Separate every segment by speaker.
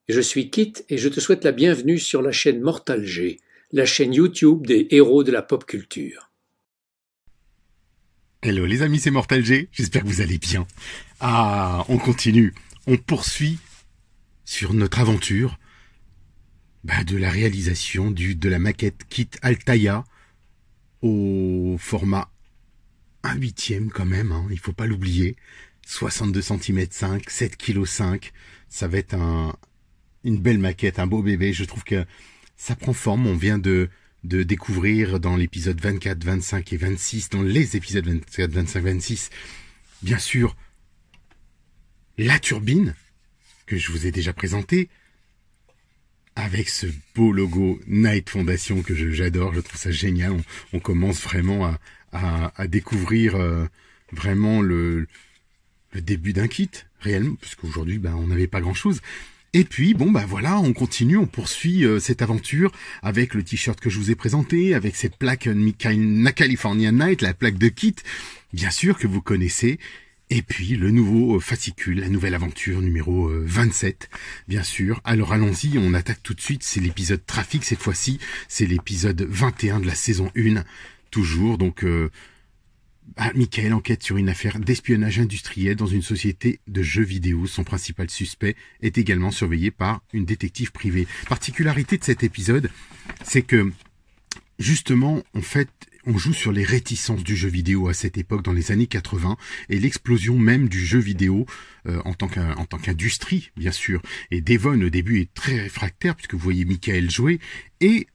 Speaker 1: Je suis Kit et je te souhaite la bienvenue sur la chaîne Mortal G, la chaîne YouTube des héros de la pop culture.
Speaker 2: Hello les amis, c'est Mortal G, j'espère que vous allez bien. On continue, on poursuit sur notre aventure de la réalisation de la maquette Kit Altaïa au format 1/8 quand même, il faut pas l'oublier, 62 cm 5, 7 kg 5, ça va être une belle maquette, un beau bébé, je trouve que ça prend forme, on vient de découvrir dans l'épisode 24, 25 et 26, dans les épisodes 24, 25, 26, bien sûr, la turbine, que je vous ai déjà présentée, avec ce beau logo Night Foundation que j'adore, je trouve ça génial, on commence vraiment à découvrir vraiment le début d'un kit, réellement, parce qu'aujourd'hui, on n'avait pas grand-chose. Et puis, voilà, on continue, on poursuit cette aventure avec le t-shirt que je vous ai présenté, avec cette plaque California Night, la plaque de Kit, bien sûr, que vous connaissez. Et puis, le nouveau fascicule, la nouvelle aventure numéro 27, bien sûr. Alors, allons-y, on attaque tout de suite, c'est l'épisode Trafic cette fois-ci, c'est l'épisode 21 de la saison 1, toujours, donc... Michael enquête sur une affaire d'espionnage industriel dans une société de jeux vidéo. Son principal suspect est également surveillé par une détective privée. Particularité de cet épisode, c'est que, justement, en fait, on joue sur les réticences du jeu vidéo à cette époque, dans les années 80, et l'explosion même du jeu vidéo en tant qu'industrie, bien sûr. Et Devon, au début, est très réfractaire, puisque vous voyez Michael jouer, et,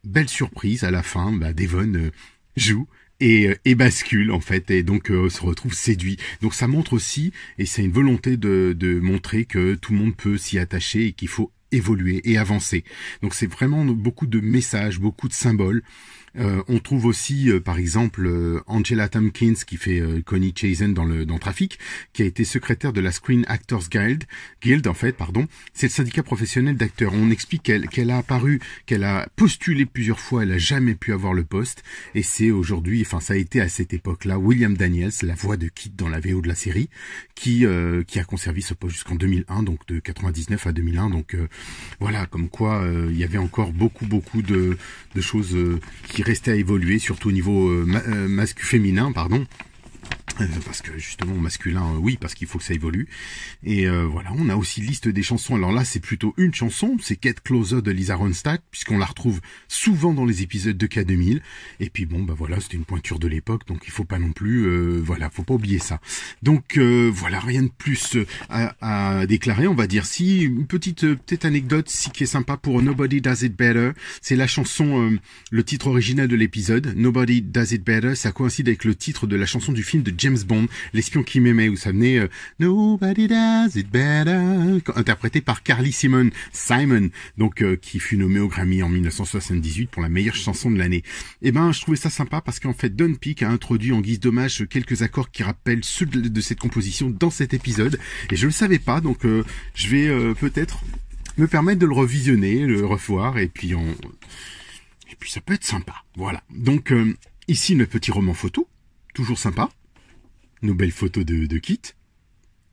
Speaker 2: belle surprise, à la fin, Devon joue, et bascule en fait, et donc se retrouve séduit. Donc ça montre aussi, et c'est une volonté de montrer que tout le monde peut s'y attacher et qu'il faut évoluer et avancer. Donc c'est vraiment beaucoup de messages, beaucoup de symboles. On trouve aussi, par exemple, Angela Tompkins qui fait Connie Chazen dans Trafic, qui a été secrétaire de la Screen Actors Guild en fait, pardon. C'est le syndicat professionnel d'acteurs. On explique qu'elle a apparu, qu'elle a postulé plusieurs fois, elle a jamais pu avoir le poste, et c'est aujourd'hui, ça a été à cette époque-là, William Daniels, la voix de Kit dans la VO de la série, qui a conservé ce poste jusqu'en 2001, donc de 99 à 2001, donc voilà, comme quoi il y avait encore beaucoup de choses qui restait à évoluer, surtout au niveau féminin, pardon. Parce que justement masculin, oui, parce qu'il faut que ça évolue. Et voilà, on a aussi liste des chansons. Alors là, c'est plutôt une chanson, c'est Get Closer de Lisa Ronstadt, puisqu'on la retrouve souvent dans les épisodes de K2000. Et puis voilà, c'était une pointure de l'époque, donc il faut pas non plus, faut pas oublier ça. Donc voilà, rien de plus à déclarer, on va dire. Si une petite anecdote, qui est sympa pour Nobody Does It Better, c'est la chanson, le titre original de l'épisode, Nobody Does It Better, ça coïncide avec le titre de la chanson du film de James Bond, L'espion qui m'aimait, où ça venait Nobody Does It Better, interprété par Carly Simon, donc qui fut nommé au Grammy en 1978 pour la meilleure chanson de l'année. Et je trouvais ça sympa parce qu'en fait Don Peake a introduit en guise d'hommage quelques accords qui rappellent ceux de cette composition dans cet épisode, et je le savais pas, donc je vais peut-être me permettre de le revisionner, le revoir, et puis ça peut être sympa. Voilà. Donc ici notre petit roman photo, toujours sympa. Nos belles photos de Kit,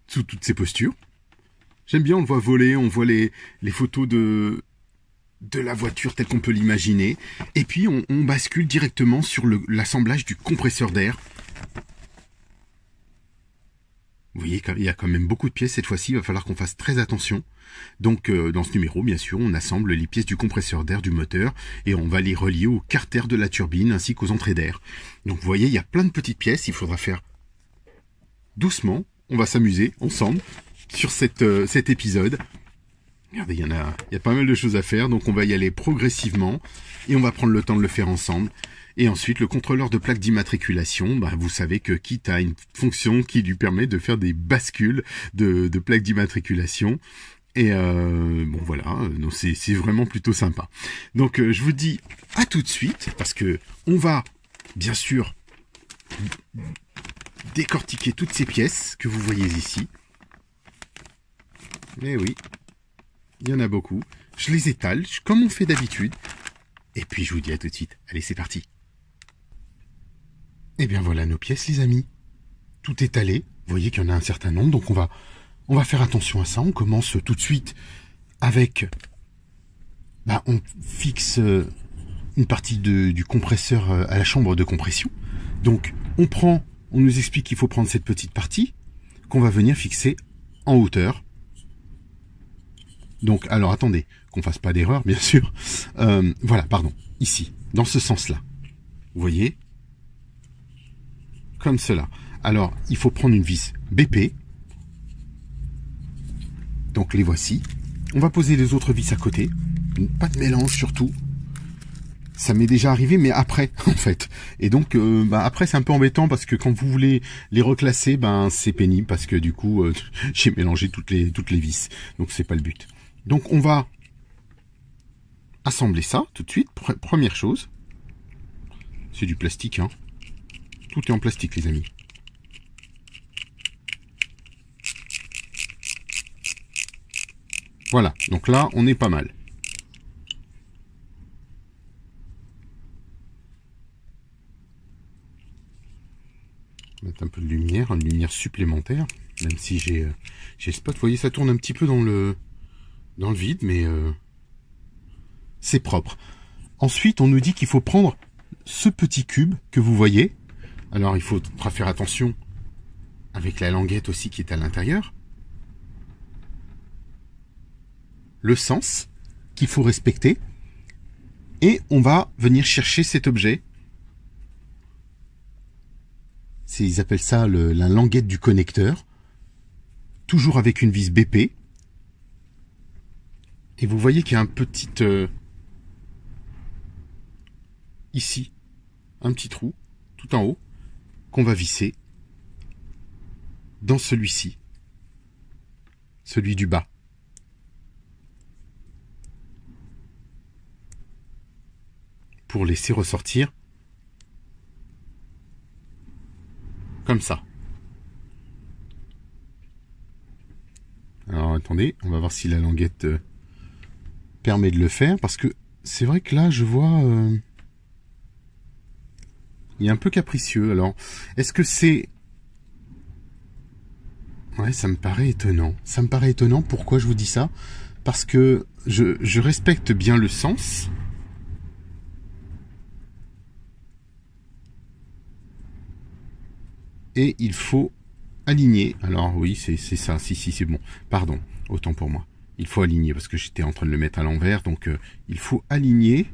Speaker 2: sous toutes ses postures. J'aime bien, on le voit voler, on voit les photos de la voiture telle qu'on peut l'imaginer. Et puis on bascule directement sur l'assemblage du compresseur d'air. Vous voyez qu'il y a quand même beaucoup de pièces cette fois-ci, il va falloir qu'on fasse très attention. Donc dans ce numéro, bien sûr, on assemble les pièces du compresseur d'air du moteur et on va les relier au carter de la turbine ainsi qu'aux entrées d'air. Donc vous voyez, il y a plein de petites pièces, il faudra faire doucement, on va s'amuser ensemble sur cet épisode. Regardez, il y a pas mal de choses à faire, donc on va y aller progressivement et on va prendre le temps de le faire ensemble. Et ensuite, le contrôleur de plaque d'immatriculation, vous savez que Kit a une fonction qui lui permet de faire des bascules de plaques d'immatriculation. Et voilà, donc c'est vraiment plutôt sympa. Donc je vous dis à tout de suite, parce que on va bien sûr décortiquer toutes ces pièces que vous voyez ici. Eh oui, il y en a beaucoup. Je les étale, comme on fait d'habitude. Et puis je vous dis à tout de suite. Allez, c'est parti. Et bien voilà nos pièces, les amis. Tout étalé. Vous voyez qu'il y en a un certain nombre, donc on va faire attention à ça. On commence tout de suite avec, bah, on fixe une partie du compresseur à la chambre de compression. Donc on nous explique qu'il faut prendre cette petite partie qu'on va venir fixer en hauteur. Donc alors attendez, qu'on fasse pas d'erreur bien sûr. Voilà, pardon, ici, dans ce sens-là. Vous voyez? Comme cela. Alors il faut prendre une vis BP. Donc les voici. On va poser les autres vis à côté. Pas de mélange surtout. Ça m'est déjà arrivé, mais après, en fait. Et donc, après, c'est un peu embêtant parce que quand vous voulez les reclasser, c'est pénible parce que du coup, j'ai mélangé toutes les vis. Donc, c'est pas le but. Donc, on va assembler ça tout de suite. Première chose. C'est du plastique, hein. Tout est en plastique, les amis. Voilà. Donc là, on est pas mal. Mettre un peu de lumière, une lumière supplémentaire, même si j'ai le spot. Vous voyez, ça tourne un petit peu dans le vide, mais c'est propre. Ensuite, on nous dit qu'il faut prendre ce petit cube que vous voyez. Alors, il faudra faire attention avec la languette aussi qui est à l'intérieur. Le sens qu'il faut respecter. Et on va venir chercher cet objet. Ils appellent ça la languette du connecteur. Toujours avec une vis BP. Et vous voyez qu'il y a un petit... ici, un petit trou, tout en haut, qu'on va visser dans celui-ci. Celui du bas. Pour laisser ressortir comme ça. Alors attendez, on va voir si la languette permet de le faire, parce que c'est vrai que là je vois il est un peu capricieux. Alors est-ce que c'est... Ouais, ça me paraît étonnant. Ça me paraît étonnant. Pourquoi je vous dis ça? Parce que je respecte bien le sens. Et il faut aligner. Alors oui, c'est ça. Si, c'est bon. Pardon, autant pour moi. Il faut aligner parce que j'étais en train de le mettre à l'envers. Donc il faut aligner.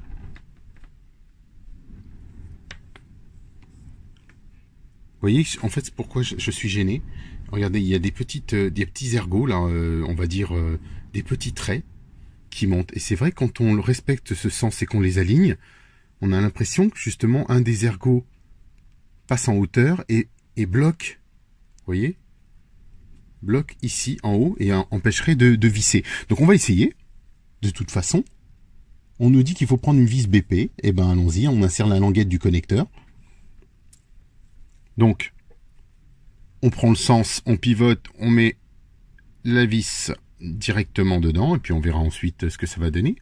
Speaker 2: Vous voyez, en fait, c'est pourquoi je suis gêné. Regardez, il y a des petits ergots, là, on va dire des petits traits qui montent. Et c'est vrai, quand on respecte ce sens et qu'on les aligne, on a l'impression que justement un des ergots passe en hauteur et bloque, vous voyez, bloque ici en haut et empêcherait de visser. Donc on va essayer. De toute façon, on nous dit qu'il faut prendre une vis BP. Eh ben allons-y, on insère la languette du connecteur. Donc, on prend le sens, on pivote, on met la vis directement dedans, et puis on verra ensuite ce que ça va donner.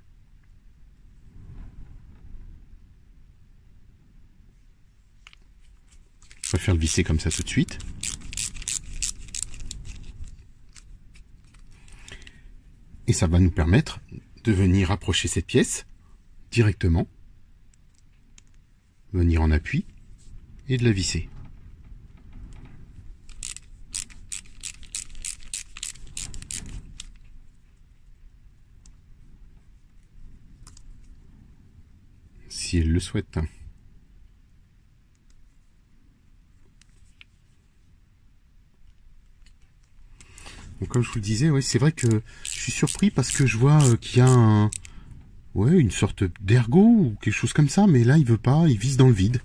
Speaker 2: Je préfère le visser comme ça tout de suite. Et ça va nous permettre de venir approcher cette pièce directement, venir en appui et de la visser. Si elle le souhaite. Donc, comme je vous le disais, ouais, c'est vrai que je suis surpris parce que je vois qu'il y a une sorte d'ergot ou quelque chose comme ça, mais là il veut pas, il vise dans le vide.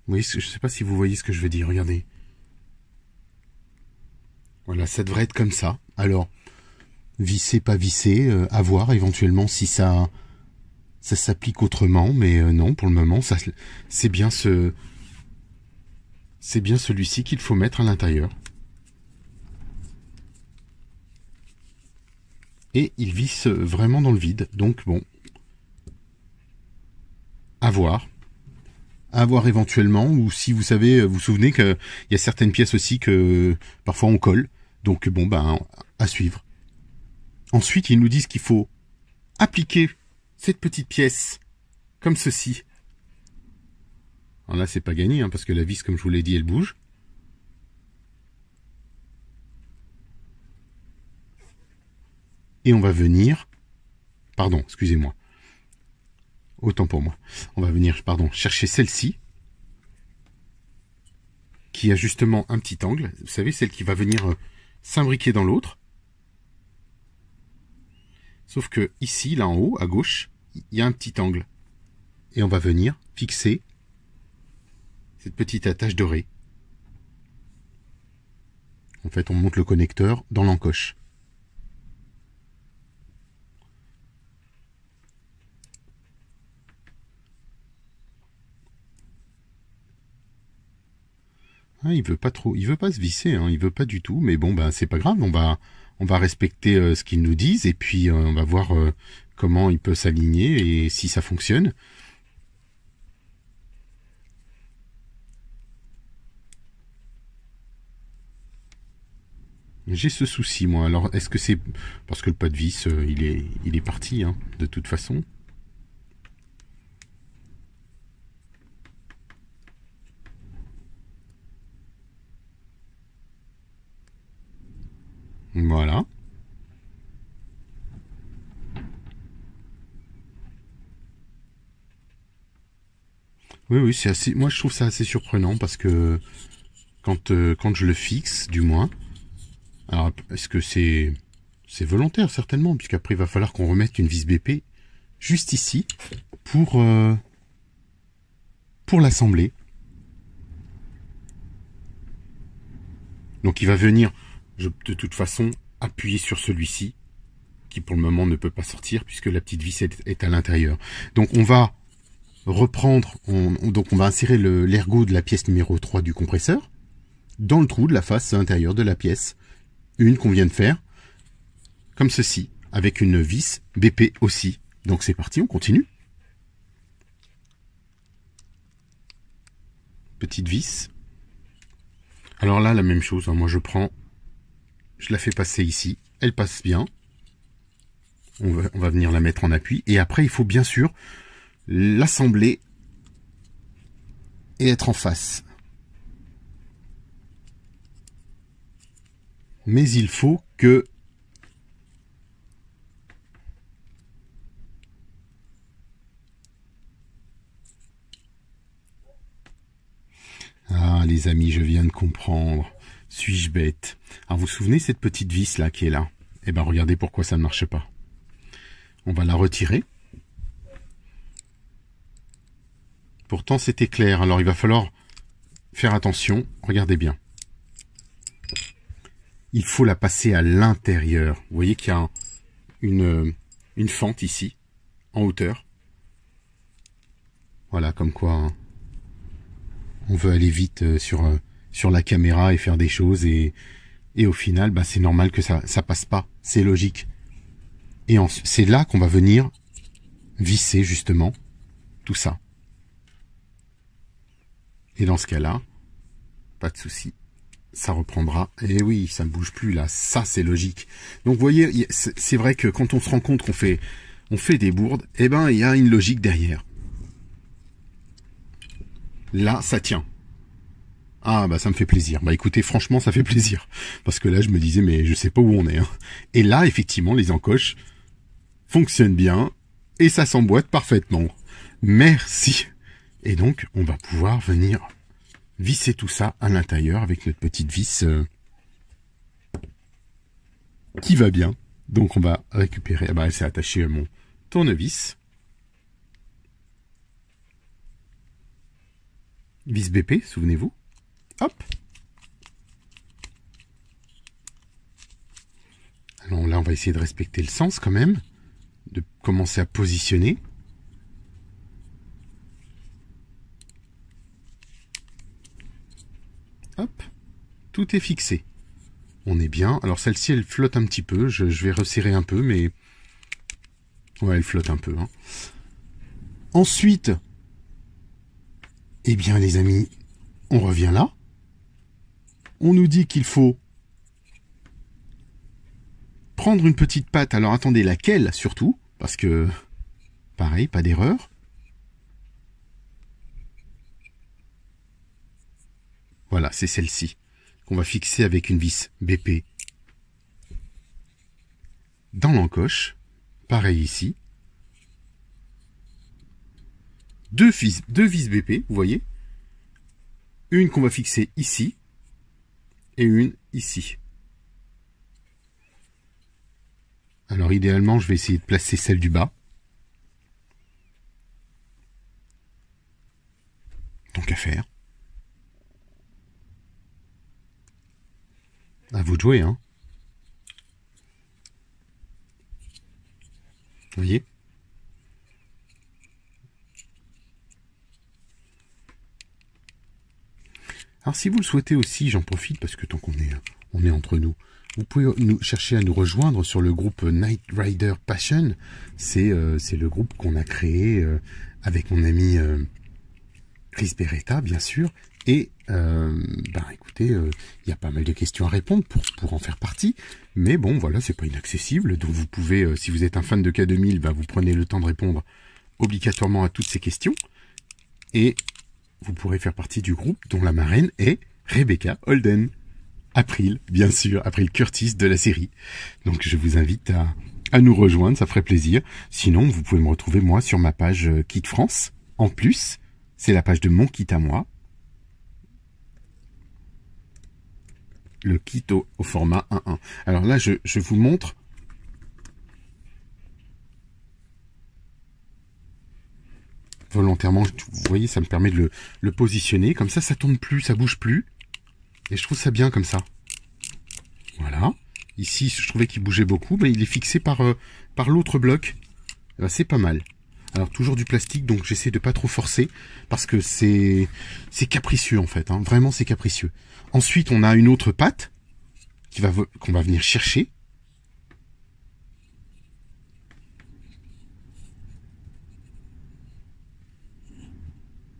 Speaker 2: Vous voyez, je sais pas si vous voyez ce que je veux dire, regardez. Voilà, ça devrait être comme ça. Alors, visser, pas visser, à voir éventuellement si ça s'applique autrement, mais non, pour le moment, c'est bien celui-ci qu'il faut mettre à l'intérieur. Et il visse vraiment dans le vide, donc bon, à voir. à avoir éventuellement, ou si vous savez, vous vous souvenez qu'il y a certaines pièces aussi que parfois on colle. Donc bon, ben, à suivre. Ensuite, ils nous disent qu'il faut appliquer cette petite pièce comme ceci. Alors là, c'est pas gagné, hein, parce que la vis, comme je vous l'ai dit, elle bouge. Et on va venir... Pardon, excusez-moi. Autant pour moi. On va venir, pardon, chercher celle-ci, qui a justement un petit angle. Vous savez, celle qui va venir s'imbriquer dans l'autre. Sauf que ici, là en haut, à gauche, il y a un petit angle. Et on va venir fixer cette petite attache dorée. En fait, on monte le connecteur dans l'encoche. Ah, il veut pas trop, il veut pas se visser, hein, il veut pas du tout, mais bon, ben c'est pas grave, on va respecter ce qu'ils nous disent et puis on va voir comment il peut s'aligner et si ça fonctionne. J'ai ce souci, moi. Alors, est-ce que c'est parce que le pas de vis, il est parti, hein, de toute façon. Voilà. Oui, oui, c'est assez. Moi, je trouve ça assez surprenant parce que quand je le fixe, du moins. Alors, est-ce que c'est volontaire certainement, puisqu'après il va falloir qu'on remette une vis BP juste ici pour l'assembler. Donc, il va venir, de toute façon, appuyer sur celui-ci, qui pour le moment ne peut pas sortir puisque la petite vis est à l'intérieur. Donc, on va reprendre, donc on va insérer l'ergot de la pièce numéro 3 du compresseur dans le trou de la face intérieure de la pièce. Une qu'on vient de faire, comme ceci, avec une vis BP aussi. Donc c'est parti, on continue. Petite vis. Alors là, la même chose, hein, moi je la fais passer ici, elle passe bien. On va venir la mettre en appui, et après il faut bien sûr l'assembler et être en face. Mais il faut que ah, les amis, je viens de comprendre. Suis-je bête? Alors, vous vous souvenez cette petite vis là qui est là? Eh ben, regardez pourquoi ça ne marche pas. On va la retirer. Pourtant, c'était clair. Alors, il va falloir faire attention. Regardez bien. Il faut la passer à l'intérieur. Vous voyez qu'il y a une fente ici, en hauteur. Voilà, comme quoi hein, on veut aller vite sur la caméra et faire des choses. Et au final, bah, c'est normal que ça passe pas. C'est logique. Et c'est là qu'on va venir visser justement tout ça. Et dans ce cas-là, pas de souci. Ça reprendra. Et oui, ça ne bouge plus là. Ça, c'est logique. Donc, vous voyez, c'est vrai que quand on se rend compte qu'on fait des bourdes, eh ben, il y a une logique derrière. Là, ça tient. Ah, bah, ça me fait plaisir. Bah, écoutez, franchement, ça fait plaisir. Parce que là, je me disais, mais je sais pas où on est. Hein. Et là, effectivement, les encoches fonctionnent bien. Et ça s'emboîte parfaitement. Merci. Et donc, on va pouvoir venir visser tout ça à l'intérieur avec notre petite vis qui va bien. Donc on va récupérer, ah bah elle s'est attachée à mon tournevis. Vis BP, souvenez-vous. Hop. Alors là on va essayer de respecter le sens quand même, de commencer à positionner. Hop, tout est fixé. On est bien. Alors celle-ci, elle flotte un petit peu. Je vais resserrer un peu, mais... Ouais, elle flotte un peu. Hein. Ensuite, Eh bien les amis, on revient là. On nous dit qu'il faut prendre une petite pâte. Alors attendez, laquelle surtout? Parce que, pareil, pas d'erreur. Voilà, c'est celle-ci qu'on va fixer avec une vis BP dans l'encoche. Pareil ici. Deux vis BP, vous voyez. Une qu'on va fixer ici et une ici. Alors idéalement, je vais essayer de placer celle du bas. Tant qu'à faire. À vous de jouer, hein. Vous voyez? Alors si vous le souhaitez aussi, j'en profite parce que tant qu'on est entre nous, vous pouvez nous chercher à nous rejoindre sur le groupe Night Rider Passion. C'est le groupe qu'on a créé avec mon ami Chris Beretta, bien sûr. Et écoutez, il y a pas mal de questions à répondre pour en faire partie. Mais bon, voilà, c'est pas inaccessible. Donc vous pouvez, si vous êtes un fan de K2000, vous prenez le temps de répondre obligatoirement à toutes ces questions. Et vous pourrez faire partie du groupe dont la marraine est Rebecca Holden. April, bien sûr, April Curtis de la série. Donc je vous invite à nous rejoindre, ça ferait plaisir. Sinon, vous pouvez me retrouver moi sur ma page Kit France. En plus, c'est la page de mon kit à moi. Le kit au format 1.1. Alors là, je vous montre. Volontairement, vous voyez, ça me permet de le positionner. Comme ça tourne plus, ça bouge plus. Et je trouve ça bien comme ça. Voilà. Ici, je trouvais qu'il bougeait beaucoup. Il est fixé par l'autre bloc. C'est pas mal. Alors, toujours du plastique, donc j'essaie de pas trop forcer. Parce que c'est capricieux, en fait. Hein. Vraiment, c'est capricieux. Ensuite, on a une autre patte qu'on va venir chercher.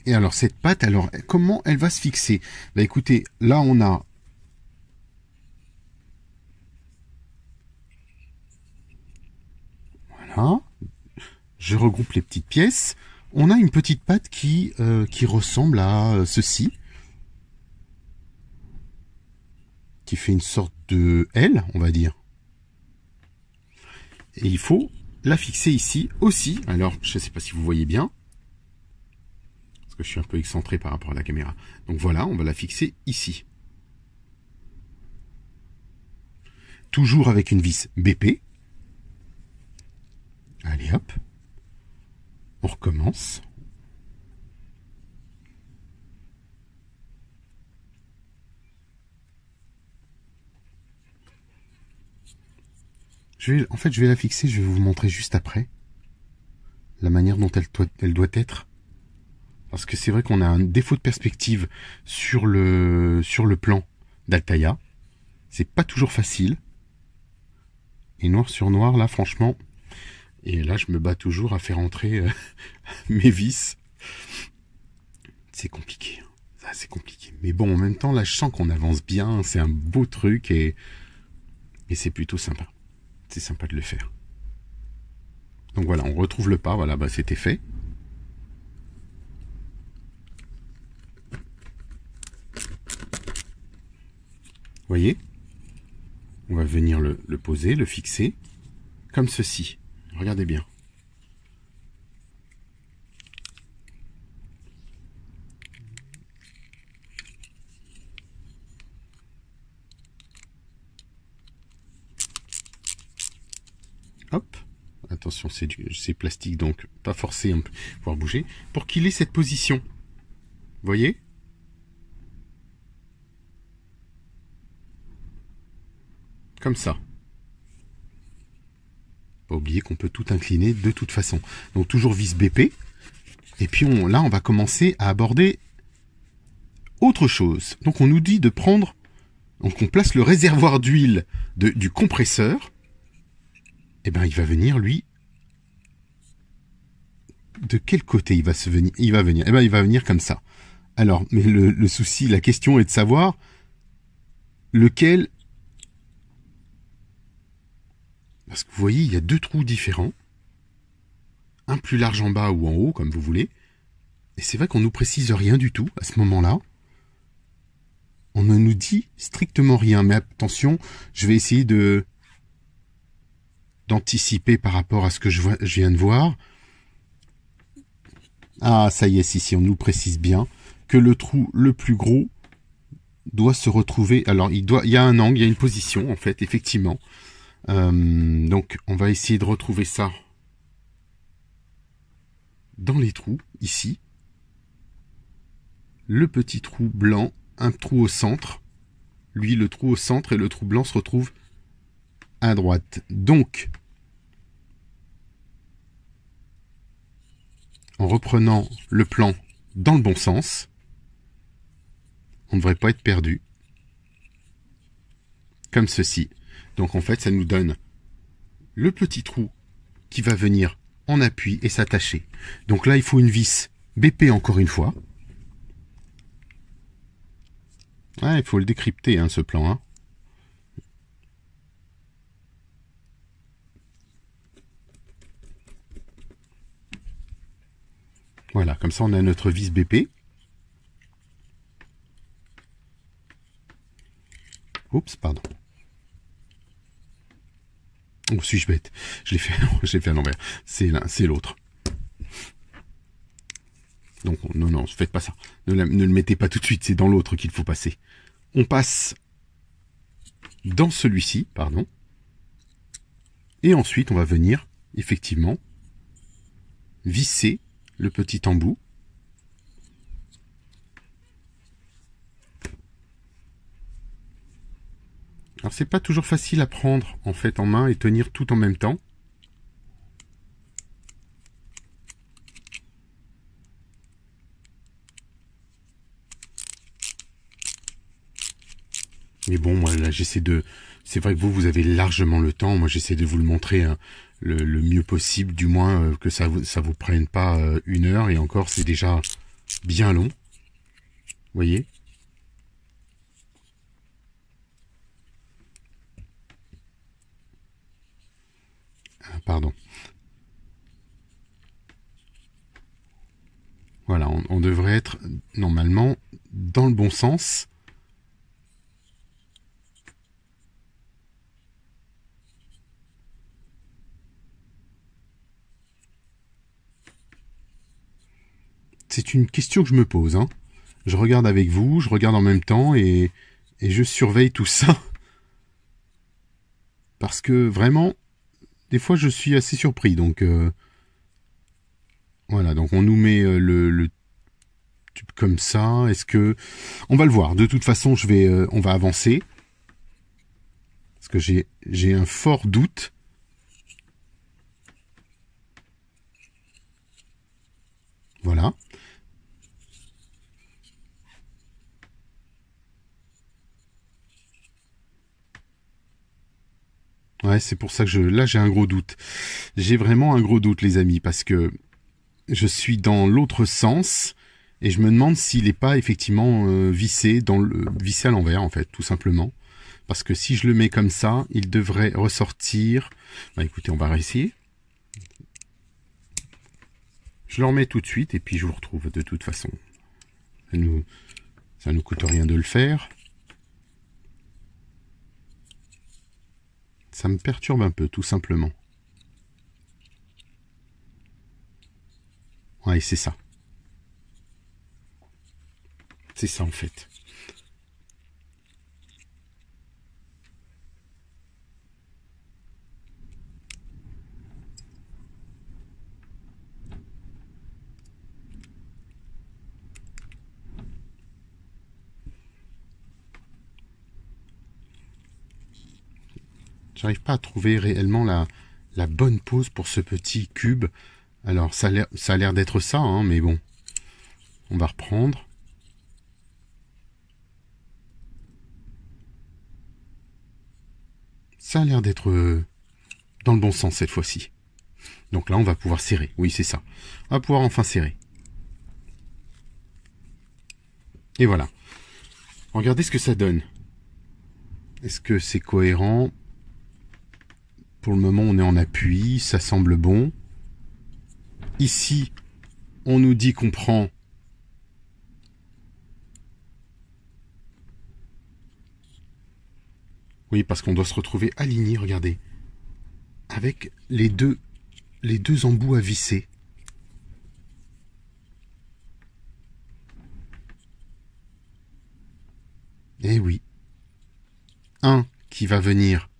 Speaker 2: Et alors cette pâte, alors comment elle va se fixer? Écoutez, là on a voilà, je regroupe les petites pièces. On a une petite pâte qui ressemble à ceci, qui fait une sorte de L, on va dire. Et il faut la fixer ici aussi. Alors je ne sais pas si vous voyez bien. Je suis un peu excentré par rapport à la caméra. Donc voilà, on va la fixer ici. Toujours avec une vis BP. Allez hop. On recommence. Je vais la fixer, je vais vous montrer juste après. La manière dont elle doit être. Parce que c'est vrai qu'on a un défaut de perspective sur le plan d'Altaïa. C'est pas toujours facile. Et noir sur noir, là, franchement. Et là, je me bats toujours à faire entrer mes vis. C'est compliqué. Ça, c'est compliqué. Mais bon, en même temps, là, je sens qu'on avance bien. C'est un beau truc et c'est plutôt sympa. C'est sympa de le faire. Donc voilà, on retrouve le pas. Voilà, c'était fait. Vous voyez, on va venir le poser, le fixer, comme ceci. Regardez bien. Hop, attention, c'est plastique, donc pas forcé, on peut pouvoir bouger, pour qu'il ait cette position. Vous voyez ? Comme ça. Pas oublier qu'on peut tout incliner de toute façon. Donc toujours vis BP. Et puis là, on va commencer à aborder autre chose. Donc on nous dit de prendre... Donc on place le réservoir d'huile du compresseur. Et ben il va venir, lui... De quel côté il va venir? Et ben il va venir comme ça. Alors, mais le souci, la question est de savoir lequel... Parce que vous voyez, il y a 2 trous différents. Un plus large en bas ou en haut, comme vous voulez. Et c'est vrai qu'on nous précise rien du tout à ce moment-là. On ne nous dit strictement rien. Mais attention, je vais essayer d'anticiper par rapport à ce que je viens de voir. Ah, ça y est, ici, on nous précise bien que le trou le plus gros doit se retrouver... Alors, il y a un angle, il y a une position, en fait, effectivement. Donc, on va essayer de retrouver ça dans les trous, ici. Le petit trou blanc, un trou au centre. Lui, le trou au centre et le trou blanc se retrouvent à droite. Donc, en reprenant le plan dans le bon sens, on ne devrait pas être perdu. Comme ceci. Donc en fait, ça nous donne le petit trou qui va venir en appui et s'attacher. Donc là, il faut une vis BP encore une fois. Ouais, il faut le décrypter, hein, ce plan. Hein. Voilà, comme ça on a notre vis BP. Oups, pardon. Oh, suis-je bête? Je l'ai fait à l'envers. C'est l'un, c'est l'autre. Donc, non, faites pas ça. Ne le mettez pas tout de suite, c'est dans l'autre qu'il faut passer. On passe dans celui-ci, pardon. Et ensuite, on va venir, effectivement, visser le petit embout. Alors c'est pas toujours facile à prendre en fait en main et tenir tout en même temps. Mais bon, moi là j'essaie de... C'est vrai que vous avez largement le temps. Moi j'essaie de vous le montrer hein, le mieux possible, du moins que ça vous prenne pas 1 heure. Et encore c'est déjà bien long. Vous voyez ? Pardon. Voilà, on devrait être normalement dans le bon sens. C'est une question que je me pose. Hein. Je regarde avec vous, je regarde en même temps et je surveille tout ça. Parce que vraiment, des fois je suis assez surpris. Donc voilà, donc on nous met le tube comme ça. Est-ce que... On va le voir. De toute façon, on va avancer. Parce que j'ai un fort doute. Voilà. Ouais, c'est pour ça que là j'ai un gros doute. J'ai vraiment un gros doute, les amis, parce que je suis dans l'autre sens et je me demande s'il n'est pas effectivement vissé vissé à l'envers, en fait, tout simplement. Parce que si je le mets comme ça, il devrait ressortir. Bah, écoutez, on va réessayer. Je le remets tout de suite et puis je vous retrouve de toute façon. Ça nous coûte rien de le faire. Ça me perturbe un peu, tout simplement. Ouais, c'est ça. C'est ça, en fait. J'arrive pas à trouver réellement la bonne pose pour ce petit cube. Alors, ça a l'air d'être ça, hein, mais bon. On va reprendre. Ça a l'air d'être dans le bon sens cette fois-ci. Donc là, on va pouvoir serrer. Oui, c'est ça. On va pouvoir enfin serrer. Et voilà. Regardez ce que ça donne. Est-ce que c'est cohérent? Pour le moment, on est en appui, ça semble bon. Ici, on nous dit qu'on prend oui, parce qu'on doit se retrouver aligné, regardez, avec les deux embouts à visser. Eh oui. Un qui va venir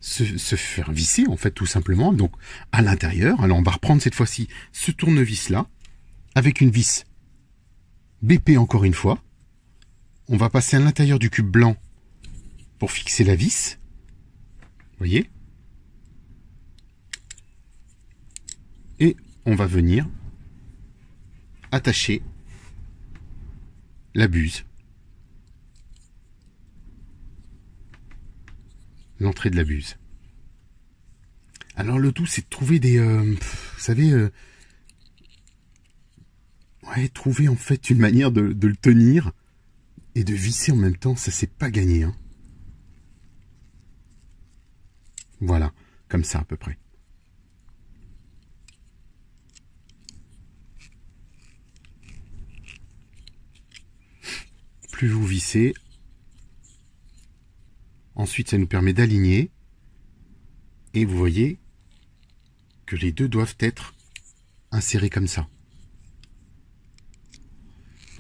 Speaker 2: se faire visser, en fait, tout simplement. Donc, à l'intérieur, alors on va reprendre cette fois-ci ce tournevis-là, avec une vis BP encore une fois. On va passer à l'intérieur du cube blanc pour fixer la vis. Vous voyez? Et on va venir attacher la buse. L'entrée de la buse. Alors le tout, c'est de trouver des... vous savez... ouais, trouver en fait une manière de le tenir et de visser en même temps, ça c'est pas gagné. Hein. Voilà, comme ça à peu près. Plus vous vissez, ensuite ça nous permet d'aligner, et vous voyez que les deux doivent être insérés comme ça.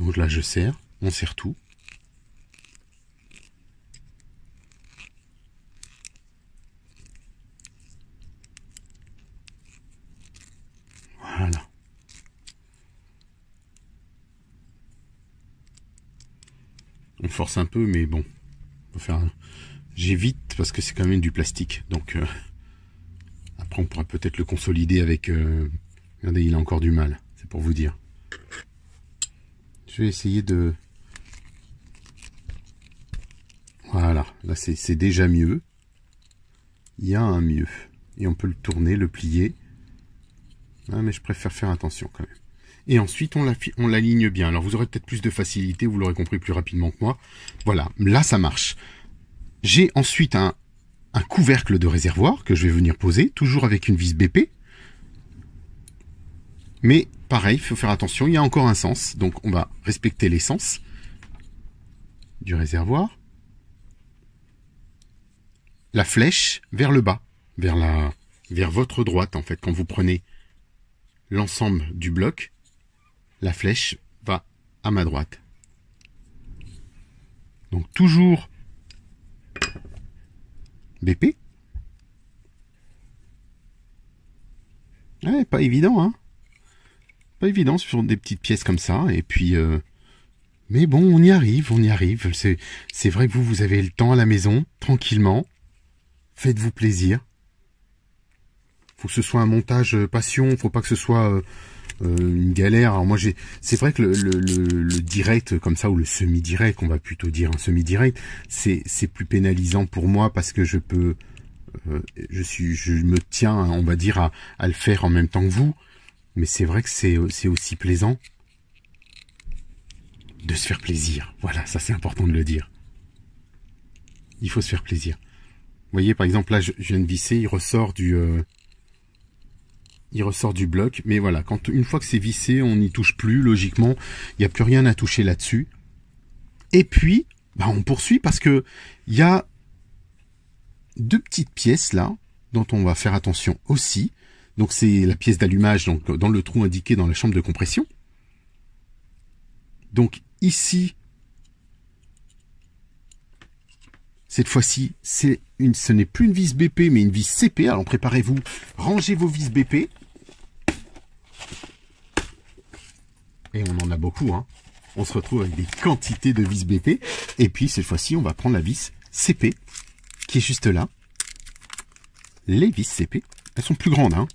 Speaker 2: Donc là je serre, on serre tout. Voilà. On force un peu, mais bon, on va faire un... J'évite parce que c'est quand même du plastique. Donc après, on pourra peut-être le consolider avec. Regardez, il a encore du mal. C'est pour vous dire. Je vais essayer de. Voilà, là c'est déjà mieux. Il y a un mieux et on peut le tourner, le plier. Ah, mais je préfère faire attention quand même. Et ensuite, on l'aligne bien. Alors, vous aurez peut-être plus de facilité, vous l'aurez compris plus rapidement que moi. Voilà, là, ça marche. J'ai ensuite un couvercle de réservoir que je vais venir poser, toujours avec une vis BP. Mais pareil, il faut faire attention, il y a encore un sens. Donc, on va respecter les sens du réservoir. La flèche vers le bas, vers votre droite, en fait, quand vous prenez l'ensemble du bloc, la flèche va à ma droite. Donc toujours BP. Ouais, pas évident, hein. Pas évident sur des petites pièces comme ça. Et puis, mais bon, on y arrive, on y arrive. C'est vrai que vous avez le temps à la maison, tranquillement. Faites-vous plaisir. Faut que ce soit un montage passion. Faut pas que ce soit une galère. Alors moi c'est vrai que le direct comme ça, ou le semi-direct, on va plutôt dire un semi-direct, c'est plus pénalisant pour moi parce que je peux je me tiens, on va dire, à le faire en même temps que vous. Mais c'est vrai que c'est aussi plaisant de se faire plaisir. Voilà, ça c'est important de le dire. Il faut se faire plaisir. Vous voyez, par exemple là je viens de visser, il ressort du bloc, mais voilà, une fois que c'est vissé, on n'y touche plus, logiquement, il n'y a plus rien à toucher là-dessus. Et puis, bah, on poursuit parce que il y a deux petites pièces là, dont on va faire attention aussi. Donc c'est la pièce d'allumage, donc dans le trou indiqué dans la chambre de compression. Donc ici, cette fois-ci, ce n'est plus une vis BP, mais une vis CP. Alors préparez-vous, rangez vos vis BP. Et on en a beaucoup, hein. On se retrouve avec des quantités de vis BP. Et puis cette fois-ci, on va prendre la vis CP, qui est juste là. Les vis CP, elles sont plus grandes, hein.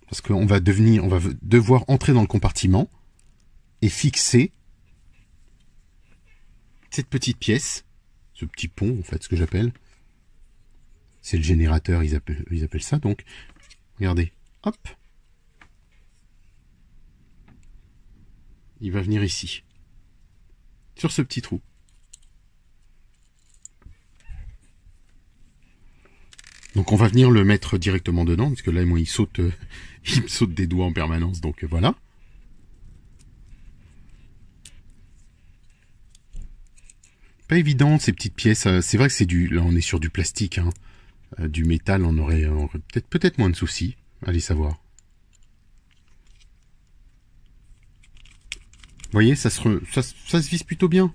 Speaker 2: Parce qu'on va devoir entrer dans le compartiment et fixer cette petite pièce, ce petit pont, en fait, ce que j'appelle. C'est le générateur, ils appellent ça. Donc, regardez, hop. il va venir ici. Sur ce petit trou. Donc on va venir le mettre directement dedans, parce que là, moi, il me saute des doigts en permanence, donc voilà. Pas évident, ces petites pièces. C'est vrai que c'est là, on est sur du plastique, hein. Du métal, on aurait peut-être moins de soucis. Allez savoir. Vous voyez, ça se visse plutôt bien.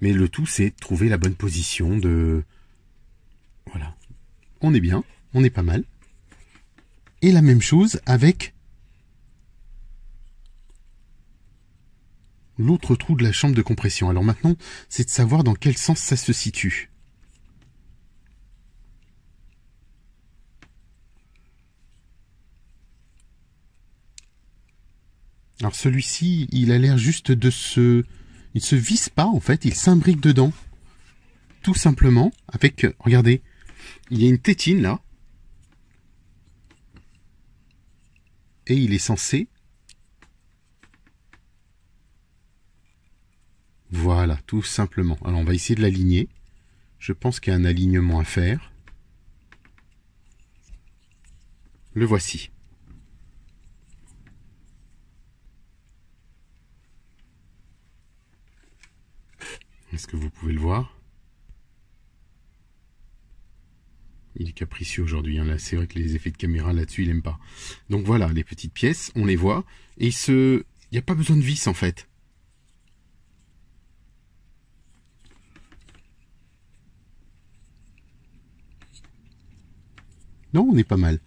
Speaker 2: Mais le tout, c'est de trouver la bonne position de... Voilà. On est bien, on est pas mal. Et la même chose avec l'autre trou de la chambre de compression. Alors maintenant, c'est de savoir dans quel sens ça se situe. Alors celui-ci, il a l'air juste de se... Il se visse pas en fait, il s'imbrique dedans. Tout simplement, avec... Regardez, il y a une tétine là. Et il est censé... Voilà, tout simplement. Alors on va essayer de l'aligner. Je pense qu'il y a un alignement à faire. Le voici. Est-ce que vous pouvez le voir? Il est capricieux aujourd'hui. Hein. Là, c'est vrai que les effets de caméra là-dessus, il n'aime pas. Donc voilà, les petites pièces, on les voit. Et il n'y a pas besoin de vis en fait. Non, on est pas mal.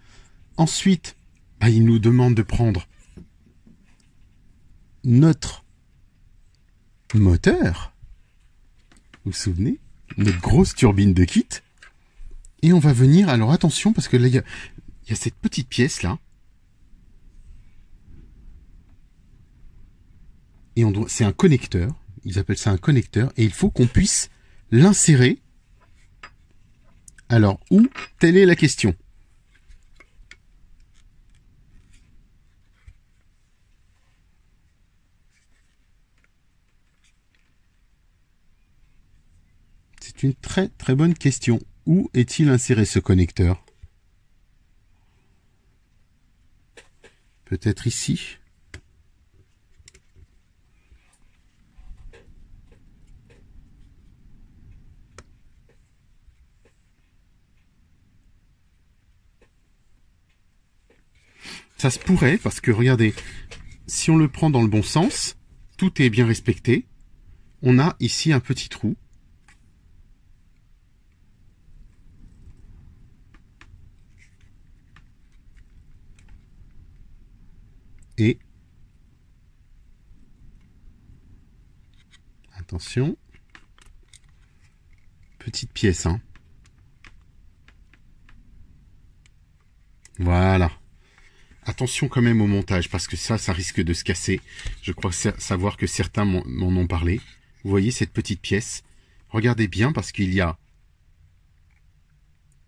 Speaker 2: Ensuite, il nous demande de prendre notre moteur. Vous vous souvenez? Notre grosse turbine de kit. Et on va venir... Alors attention, parce que là, il y a cette petite pièce là. Et c'est un connecteur. Ils appellent ça un connecteur. Et il faut qu'on puisse l'insérer. Alors, où? Telle est la question. C'est une très très bonne question. Où est-il inséré ce connecteur? Peut-être ici. Ça se pourrait, parce que regardez, si on le prend dans le bon sens, tout est bien respecté. On a ici un petit trou. Et attention, petite pièce, hein. Voilà. Attention quand même au montage, parce que ça risque de se casser. Je crois savoir que certains m'en ont parlé. Vous voyez cette petite pièce? Regardez bien, parce qu'il y a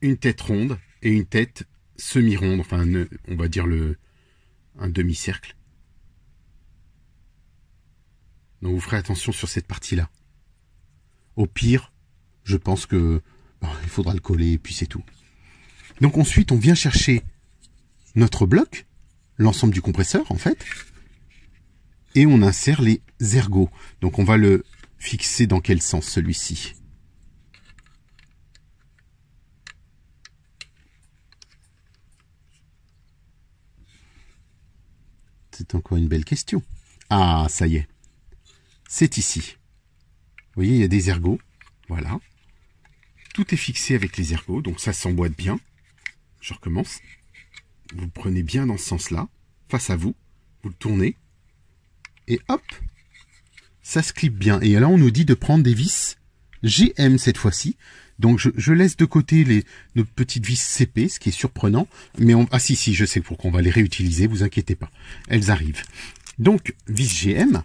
Speaker 2: une tête ronde et une tête semi-ronde, enfin, on va dire un demi-cercle. Donc vous ferez attention sur cette partie-là. Au pire, je pense que il faudra le coller et puis c'est tout. Donc ensuite, on vient chercher notre bloc, l'ensemble du compresseur en fait, et on insère les ergots. Donc on va le fixer dans quel sens celui-ci? C'est encore une belle question. Ah, ça y est. C'est ici. Vous voyez, il y a des ergots. Voilà. Tout est fixé avec les ergots, donc ça s'emboîte bien. Je recommence. Vous le prenez bien dans ce sens-là, face à vous. Vous le tournez. Et hop, ça se clip bien. Et là, on nous dit de prendre des vis GM cette fois-ci. Donc, je laisse de côté nos petites vis CP, ce qui est surprenant. Mais ah si, je sais pourquoi on va les réutiliser, vous inquiétez pas. Elles arrivent. Donc, vis GM.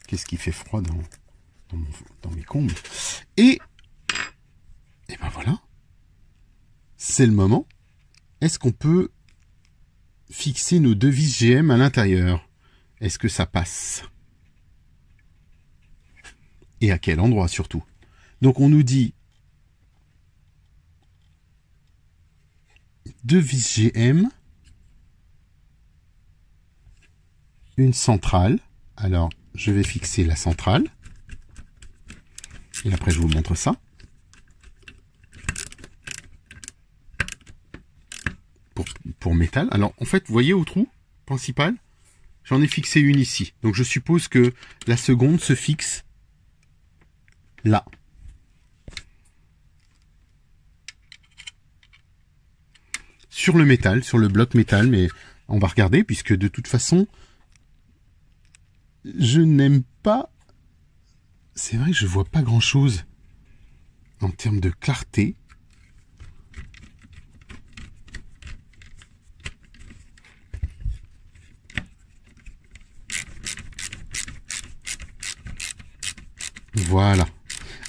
Speaker 2: Qu'est-ce qui fait froid dans mes combles? Et ben voilà. C'est le moment. Est-ce qu'on peut fixer nos 2 vis GM à l'intérieur. Est-ce que ça passe? Et à quel endroit surtout? Donc on nous dit 2 vis GM, une centrale. Alors je vais fixer la centrale. Et après je vous montre ça. Pour métal. Alors en fait, vous voyez au trou principal, j'en ai fixé une ici. Donc je suppose que la seconde se fixe là. Sur le métal, sur le bloc métal, mais on va regarder puisque de toute façon, je n'aime pas. C'est vrai que je vois pas grand chose en termes de clarté. Voilà.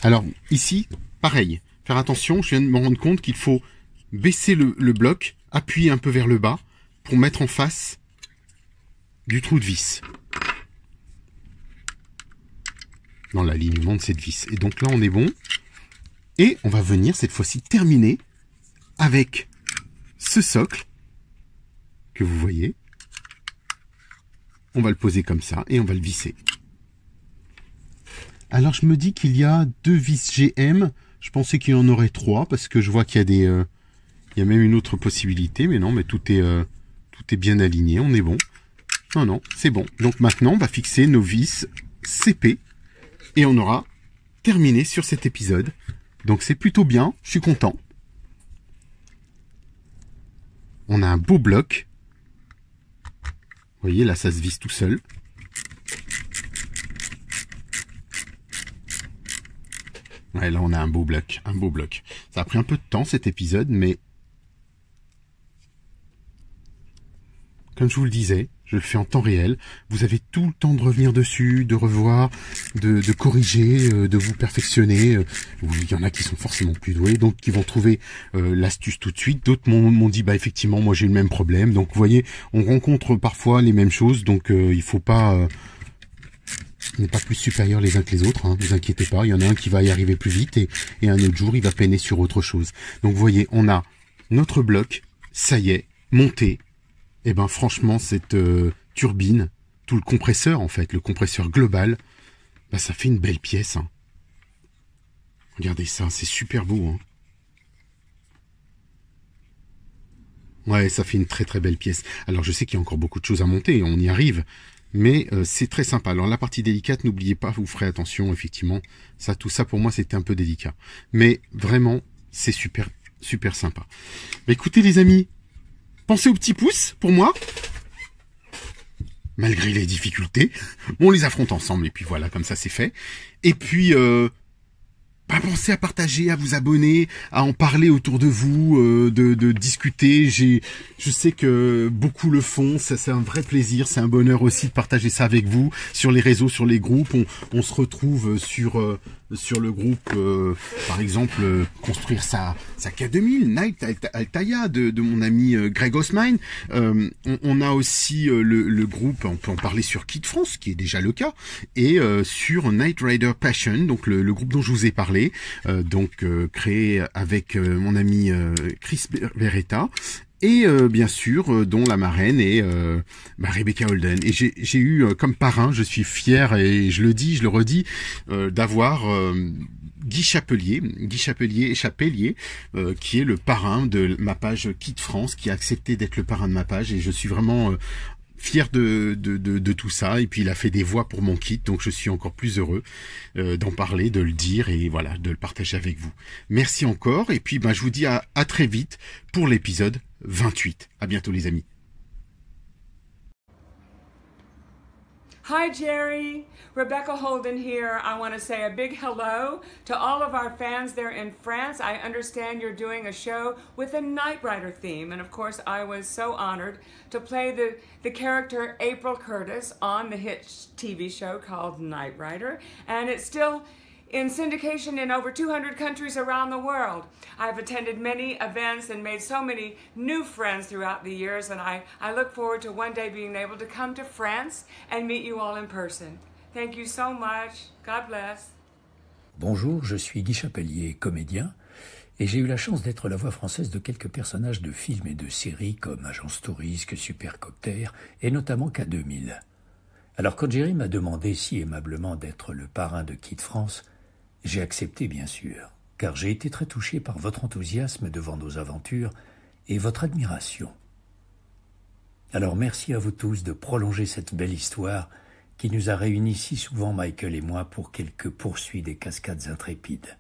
Speaker 2: Alors ici, pareil, faire attention, je viens de me rendre compte qu'il faut baisser le bloc, appuyer un peu vers le bas pour mettre en face du trou de vis. Dans l'alignement de cette vis. Et donc là, on est bon. Et on va venir cette fois-ci terminer avec ce socle que vous voyez. On va le poser comme ça et on va le visser. Alors je me dis qu'il y a 2 vis GM. Je pensais qu'il y en aurait 3 parce que je vois qu'il y a des, il y a même une autre possibilité, mais non, mais tout est bien aligné, on est bon. Non, non, c'est bon. Donc maintenant, on va fixer nos vis CP et on aura terminé sur cet épisode. Donc c'est plutôt bien, je suis content. On a un beau bloc. Vous voyez, là, ça se visse tout seul. Ouais, là, on a un beau bloc, un beau bloc. Ça a pris un peu de temps, cet épisode, mais comme je vous le disais, je le fais en temps réel. Vous avez tout le temps de revenir dessus, de revoir, de corriger, de vous perfectionner. Il y en a qui sont forcément plus doués, donc qui vont trouver l'astuce tout de suite. D'autres m'ont dit, bah effectivement, moi j'ai eu le même problème. Donc vous voyez, on rencontre parfois les mêmes choses, donc il faut pas... on n'est pas plus supérieurs les uns que les autres, hein, ne vous inquiétez pas. Il y en a un qui va y arriver plus vite et un autre jour, il va peiner sur autre chose. Donc vous voyez, on a notre bloc, ça y est, monté. Et ben franchement, cette turbine, tout le compresseur en fait, le compresseur global, bah, ça fait une belle pièce. Hein. Regardez ça, c'est super beau. Hein. Ouais, ça fait une très très belle pièce. Alors je sais qu'il y a encore beaucoup de choses à monter, on y arrive. Mais c'est très sympa. Alors la partie délicate, n'oubliez pas, vous ferez attention, effectivement. Ça, tout ça, pour moi, c'était un peu délicat. Mais vraiment, c'est super, super sympa. Bah, écoutez, les amis, pensez au petit pouce, pour moi. Malgré les difficultés, on les affronte ensemble, et puis voilà, comme ça, c'est fait. Et puis... pensez à partager, à vous abonner, à en parler autour de vous, de discuter. Je sais que beaucoup le font, ça c'est un vrai plaisir, c'est un bonheur aussi de partager ça avec vous sur les réseaux, sur les groupes. On se retrouve sur le groupe, par exemple, construire sa K2000, Night Altaïa de mon ami Greg Osmine. On a aussi le groupe, on peut en parler sur Kit France, qui est déjà le cas, et sur Knight Rider Passion, donc le groupe dont je vous ai parlé, créé avec mon ami Chris Beretta. Et bien sûr, dont la marraine est Rebecca Holden. Et j'ai eu comme parrain, je suis fier, et je le dis, je le redis, d'avoir Guy Chapelier, qui est le parrain de ma page Kit France, qui a accepté d'être le parrain de ma page. Et je suis vraiment fier de tout ça. Et puis il a fait des voix pour mon kit, donc je suis encore plus heureux d'en parler, de le dire et voilà, de le partager avec vous. Merci encore, et puis je vous dis à très vite pour l'épisode 28. À bientôt les amis.
Speaker 3: Hi Jerry, Rebecca Holden here. I want to say a big hello to all of our fans there in France. I understand you're doing a show with a Knight Rider theme, and of course I was so honored to play the character April Curtis on the hit TV show called Knight Rider, and it still in syndication in over 200 countries around the world. I've attended many events and made so many new friends throughout the years, and I look forward to one day being able to come to France and meet you all in person. Thank you so much. God bless.
Speaker 4: Bonjour, je suis Guy Chapelier, comédien, et j'ai eu la chance d'être la voix française de quelques personnages de films et de séries comme Agence Tourisque, Supercopter et notamment K2000. Alors quand Jerry m'a demandé si aimablement d'être le parrain de Kid France, j'ai accepté bien sûr, car j'ai été très touché par votre enthousiasme devant nos aventures et votre admiration. Alors merci à vous tous de prolonger cette belle histoire qui nous a réunis si souvent, Michael et moi, pour quelques poursuites des cascades intrépides.